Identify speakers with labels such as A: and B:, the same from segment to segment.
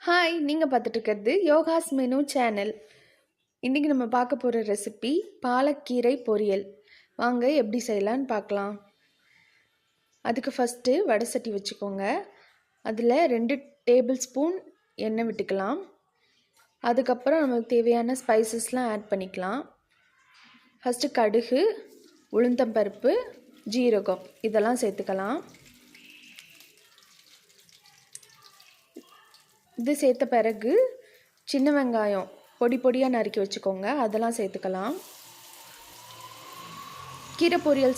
A: Hi, நீங்கள் பார்த்துட்டு இருக்கிறது யோகாஸ் மெனு சேனல். இன்றைக்கி நம்ம பார்க்க போகிற ரெசிபி பாலக்கீரை பொரியல். வாங்க எப்படி செய்யலான்னு பார்க்கலாம். அதுக்கு ஃபஸ்ட்டு வடை சட்டி வச்சுக்கோங்க. அதில் 2 டேபிள் ஸ்பூன் எண்ணெய் விட்டுக்கலாம். அதுக்கப்புறம் நமக்கு தேவையான ஸ்பைசஸ்லாம் ஆட் பண்ணிக்கலாம். ஃபஸ்ட்டு கடுகு, உளுந்தம்பருப்பு, ஜீரகம் இதெல்லாம் சேர்த்துக்கலாம். இது சேர்த்த பிறகு சின்ன வெங்காயம் பொடி பொடியாக நறுக்கி வச்சுக்கோங்க, அதெல்லாம் சேர்த்துக்கலாம். கீரை பொரியல்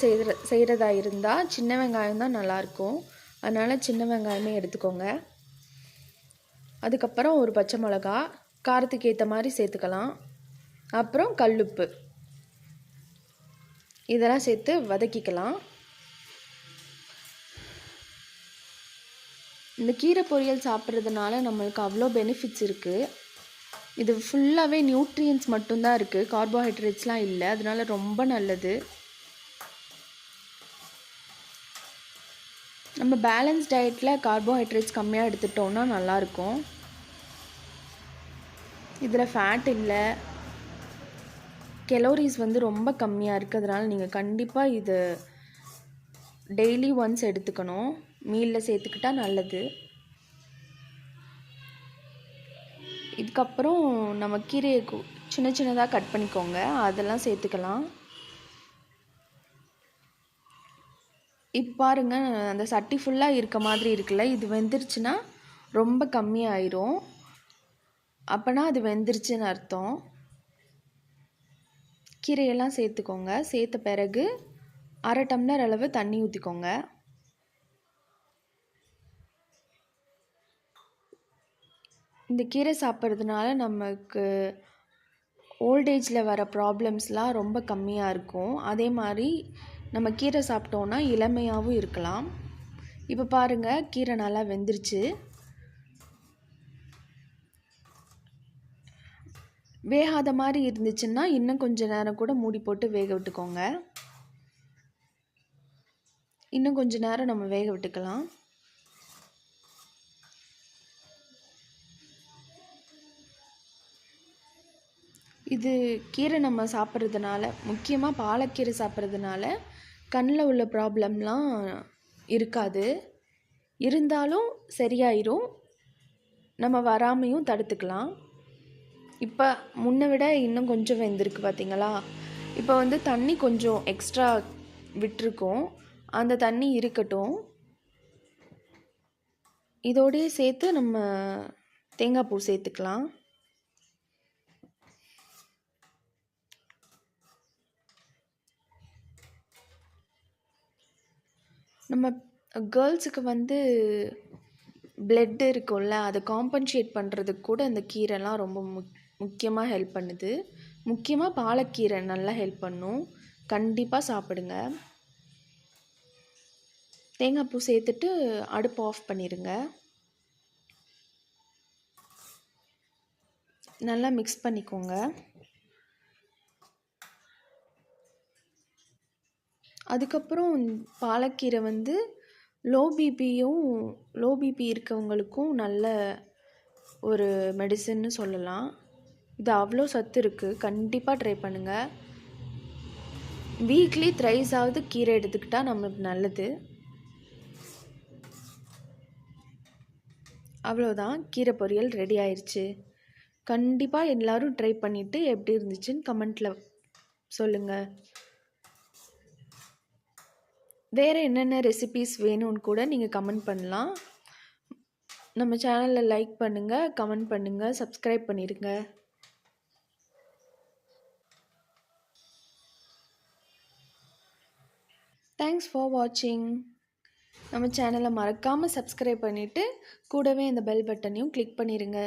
A: செய்கிறதா இருந்தால் சின்ன வெங்காயம் தான் நல்லாயிருக்கும், அதனால் சின்ன வெங்காயமே எடுத்துக்கோங்க. அதுக்கப்புறம் ஒரு பச்சை மிளகா காரத்துக்கு ஏற்ற மாதிரி சேர்த்துக்கலாம். அப்புறம் கல்லுப்பு இதெல்லாம் சேர்த்து வதக்கிக்கலாம். இந்த கீரை பொரியல் சாப்பிட்றதுனால நம்மளுக்கு அவ்வளோ பெனிஃபிட்ஸ் இருக்குது. இது ஃபுல்லாகவே நியூட்ரியன்ஸ் மட்டும்தான் இருக்குது, கார்போஹைட்ரேட்ஸ்லாம் இல்லை. அதனால ரொம்ப நல்லது. நம்ம பேலன்ஸ் டயட்டில் கார்போஹைட்ரேட்ஸ் கம்மியாக எடுத்துட்டோம்னா நல்லாயிருக்கும். இதில் ஃபேட் இல்லை, கெலோரிஸ் ரொம்ப கம்மியாக இருக்குது. அதனால் நீங்கள் கண்டிப்பாக இது டெய்லி ஒன்ஸ் எடுத்துக்கணும், மீலில் சேர்த்துக்கிட்டால் நல்லது. இதுக்கப்புறம் நம்ம கீரையை சின்ன சின்னதாக கட் பண்ணிக்கோங்க, அதெல்லாம் சேர்த்துக்கலாம். இப்போ பாருங்கள், அந்த சட்டி ஃபுல்லாக இருக்க மாதிரி இருக்குல்ல, இது வெந்துருச்சுன்னா ரொம்ப கம்மியாயிரும். அப்போனா அது வெந்துருச்சுன்னு அர்த்தம். கீரையெல்லாம் சேர்த்துக்கோங்க. சேர்த்த பிறகு 1/2 டம்ளர் அளவு தண்ணி ஊற்றிக்கோங்க. இந்த கீரை சாப்பிட்றதுனால நமக்கு ஓல்டேஜில் வர ப்ராப்ளம்ஸ்லாம் ரொம்ப கம்மியாக இருக்கும். அதே மாதிரி நம்ம கீரை சாப்பிட்டோன்னா இளமையாகவும் இருக்கலாம். இப்போ பாருங்கள், கீரை நல்லா வெந்துருச்சு. வேகாத மாதிரி இருந்துச்சுன்னா இன்னும் கொஞ்சம் நேரம் கூட மூடி போட்டு வேக விட்டுக்கோங்க. இன்னும் கொஞ்சம் நேரம் நம்ம வேக விட்டுக்கலாம். இது கீரை நம்ம சாப்பிட்றதுனால, முக்கியமாக பாலக்கீரை சாப்பிட்றதுனால கண்ணில் உள்ள ப்ராப்ளம்லாம் இருக்காது. இருந்தாலும் சரியாயிரும், நம்ம வராமையும் தடுத்துக்கலாம். இப்போ முன்னை விட இன்னும் கொஞ்சம் வெந்திருக்கு பார்த்தீங்களா? இப்போ தண்ணி கொஞ்சம் எக்ஸ்ட்ரா விட்டுருக்கோம், அந்த தண்ணி இருக்கட்டும். இதோடையே சேர்த்து நம்ம தேங்காய் பூ சேர்த்துக்கலாம். நம்ம கேர்ள்ஸுக்கு பிளட் இருக்கும்ல, அதை காம்பன்சேட் பண்ணுறதுக்கு கூட இந்த கீரைலாம் ரொம்ப முக்கியமாக ஹெல்ப் பண்ணுது. முக்கியமாக பாலக்கீரை நல்லா ஹெல்ப் பண்ணும். கண்டிப்பாக சாப்பிடுங்க. தேங்காய் பூ சேர்த்துட்டு அடுப்பு ஆஃப் பண்ணிடுங்க. நல்லா மிக்ஸ் பண்ணிக்கோங்க. அதுக்கப்புறம் பாலக்கீரை லோ பிபி இருக்கவங்களுக்கும் நல்ல ஒரு மெடிசன்னு சொல்லலாம். இது அவ்வளோ சத்து இருக்குது, கண்டிப்பாக ட்ரை பண்ணுங்கள். வீக்லி த்ரைஸாவது கீரை எடுத்துக்கிட்டால் நம்மளுக்கு நல்லது. அவ்வளோதான், கீரை பொரியல் ரெடி ஆயிடுச்சு. கண்டிப்பாக எல்லோரும் ட்ரை பண்ணிவிட்டு எப்படி இருந்துச்சுன்னு கமெண்ட்டில் சொல்லுங்கள். வேறு என்னென்ன ரெசிபீஸ் வேணும்னு கூட நீங்கள் கமெண்ட் பண்ணலாம். நம்ம சேனலில் லைக் பண்ணுங்கள், கமெண்ட் பண்ணுங்கள், சப்ஸ்கிரைப் பண்ணிடுங்க. தேங்க்ஸ் ஃபார் வாட்சிங். நம்ம சேனலை மறக்காமல் சப்ஸ்கிரைப் பண்ணிவிட்டு கூடவே இந்த பெல் பட்டனையும் கிளிக் பண்ணிடுங்க.